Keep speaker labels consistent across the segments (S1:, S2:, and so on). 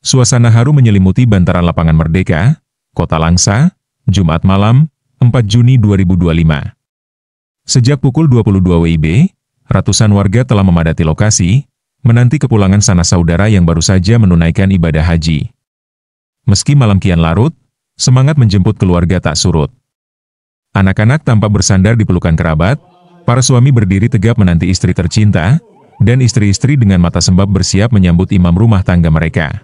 S1: Suasana haru menyelimuti bantaran lapangan Merdeka, Kota Langsa, Jumat malam, 4 Juni 2025. Sejak pukul 22 WIB, ratusan warga telah memadati lokasi, menanti kepulangan sanak saudara yang baru saja menunaikan ibadah haji. Meski malam kian larut, semangat menjemput keluarga tak surut. Anak-anak tampak bersandar di pelukan kerabat, para suami berdiri tegap menanti istri tercinta, dan istri-istri dengan mata sembab bersiap menyambut imam rumah tangga mereka.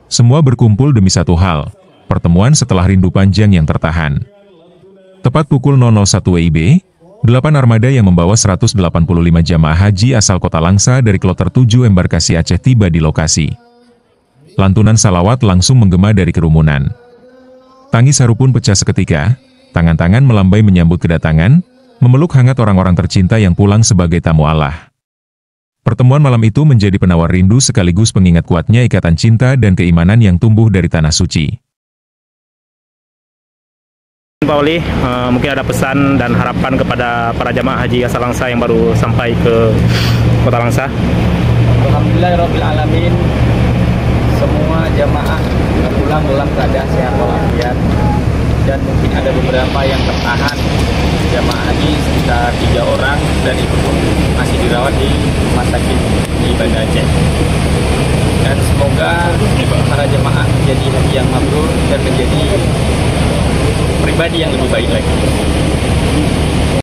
S1: Semua berkumpul demi satu hal, pertemuan setelah rindu panjang yang tertahan. Tepat pukul 001 WIB, 8 armada yang membawa 185 jamaah haji asal Kota Langsa dari kloter 7 embarkasi Aceh tiba di lokasi. Lantunan salawat langsung menggema dari kerumunan. Tangis haru pun pecah seketika, tangan-tangan melambai menyambut kedatangan, memeluk hangat orang-orang tercinta yang pulang sebagai tamu Allah. Pertemuan malam itu menjadi penawar rindu sekaligus pengingat kuatnya ikatan cinta dan keimanan yang tumbuh dari tanah suci.
S2: Pak Oli, mungkin ada pesan dan harapan kepada para jamaah haji asal Langsa yang baru sampai ke Kota Langsa.
S3: Alhamdulillahirrabbilalamin, semua jamaah pulang dalam keadaan sehat walafiat, dan mungkin ada beberapa yang tertahan. Jamaah haji sekitar 3 orang dan itu pun masih dirawat di rumah sakit di Banda Aceh. Dan semoga para jamaah menjadi haji yang mabrur dan menjadi pribadi yang lebih baik lagi.